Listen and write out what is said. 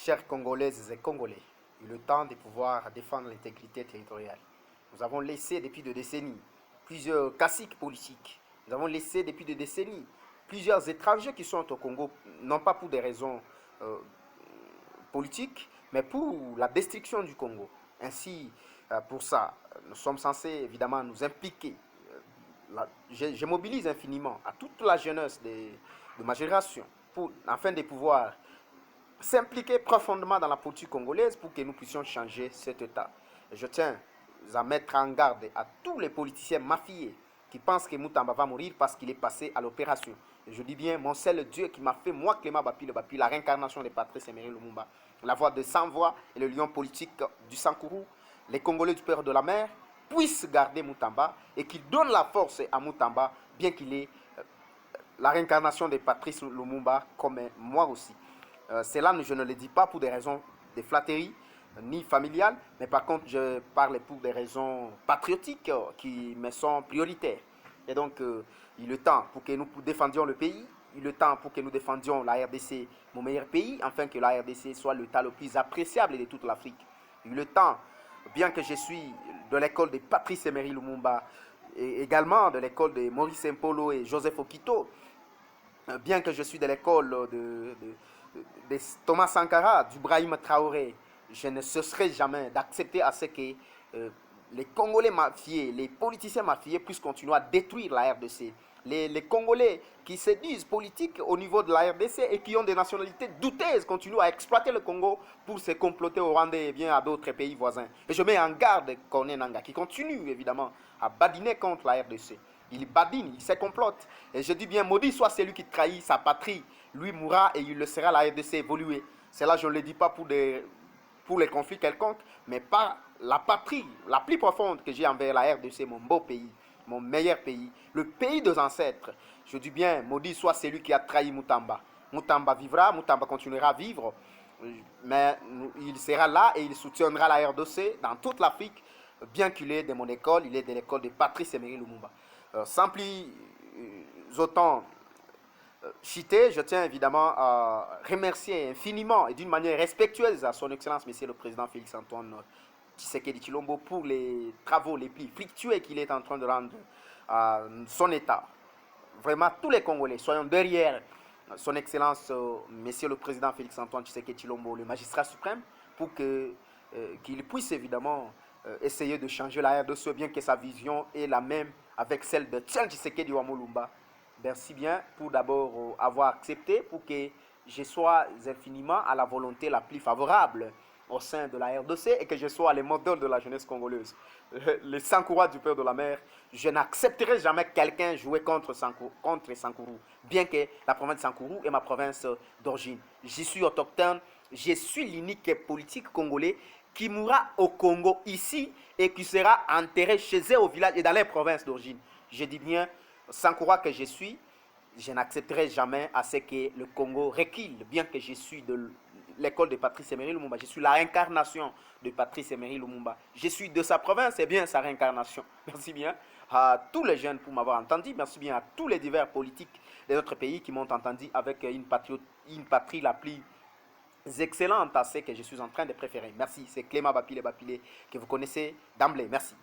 Chers Congolaises et Congolais, il est le temps de pouvoir défendre l'intégrité territoriale. Nous avons laissé depuis des décennies plusieurs caciques politiques. Nous avons laissé depuis des décennies plusieurs étrangers qui sont au Congo, non pas pour des raisons euh, politiques, mais pour la destruction du Congo. Ainsi, pour ça, nous sommes censés évidemment nous impliquer. Je mobilise infiniment à toute la jeunesse de ma génération afin de pouvoir s'impliquer profondément dans la politique congolaise pour que nous puissions changer cet état. Et je tiens à mettre en garde à tous les politiciens mafieux qui pensent que Moutamba va mourir parce qu'il est passé à l'opération. Et je dis bien, mon seul Dieu qui m'a fait, moi, Clément Bapile, la réincarnation de Patrice Emery Lumumba, la voix de sans-voix et le lion politique du Sankourou, les Congolais du père de la mer, puissent garder Moutamba et qu'il donne la force à Moutamba, bien qu'il ait la réincarnation de Patrice Lumumba, comme moi aussi. Cela, je ne le dis pas pour des raisons de flatterie, ni familiales, mais par contre, je parle pour des raisons patriotiques qui me sont prioritaires. Et donc, il est temps pour que nous défendions le pays, il est temps pour que nous défendions la RDC, mon meilleur pays, afin que la RDC soit l'État le plus appréciable de toute l'Afrique. Il est temps, bien que je suis de l'école de Patrice Emery Lumumba, et également de l'école de Maurice Mpolo et Joseph Okito, bien que je suis de l'école de Thomas Sankara, d'Ibrahim Traoré, je ne cesserai jamais d'accepter à ce que les Congolais mafieux, les politiciens mafieux puissent continuer à détruire la RDC. Les Congolais qui se disent politiques au niveau de la RDC et qui ont des nationalités douteuses continuent à exploiter le Congo pour se comploter au Rwandais et bien à d'autres pays voisins. Et je mets en garde Corné Nangaa qui continue évidemment à badiner contre la RDC. Il badine, il se complote. Et je dis bien, maudit soit celui qui trahit sa patrie. Lui mourra et il le sera la RDC évoluer. Cela, je ne le dis pas pour les conflits quelconques, mais par la patrie la plus profonde que j'ai envers la RDC, mon beau pays, mon meilleur pays, le pays des ancêtres. Je dis bien, maudit soit celui qui a trahi Moutamba. Moutamba vivra, Moutamba continuera à vivre, mais il sera là et il soutiendra la RDC dans toute l'Afrique, bien qu'il est de mon école, il est de l'école de Patrice Emery Lumumba. Sans plus autant citer, je tiens évidemment à remercier infiniment et d'une manière respectueuse à son Excellence, Monsieur le Président Félix-Antoine Tshisekedi Tshilombo pour les travaux les plus fructueux qu'il est en train de rendre à son État. Vraiment, tous les Congolais, soyons derrière son Excellence, Monsieur le Président Félix-Antoine Tshisekedi Tshilombo, le magistrat suprême, pour qu'il puisse évidemment essayer de changer la RDC, bien que sa vision est la même avec celle de Tchan Tshisekedi Wamolumba. Merci bien pour d'abord avoir accepté pour que je sois infiniment à la volonté la plus favorable au sein de la RDC et que je sois le modèle de la jeunesse congolaise. Le Sankourou du père de la mer, je n'accepterai jamais quelqu'un jouer contre Sankourou, bien que la province de Sankourou est ma province d'origine. J'y suis autochtone, je suis l'unique politique congolais qui mourra au Congo ici et qui sera enterré chez eux au village et dans les provinces d'origine. Je dis bien, Sankourou que je suis, je n'accepterai jamais à ce que le Congo recule, bien que je suis de l'école de Patrice Emery Lumumba. Je suis la réincarnation de Patrice Emery Lumumba. Je suis de sa province et bien sa réincarnation. Merci bien à tous les jeunes pour m'avoir entendu. Merci bien à tous les divers politiques des autres pays qui m'ont entendu avec une patrie la plus excellente à ce que je suis en train de préférer. Merci, c'est Clément Bapile que vous connaissez d'emblée. Merci.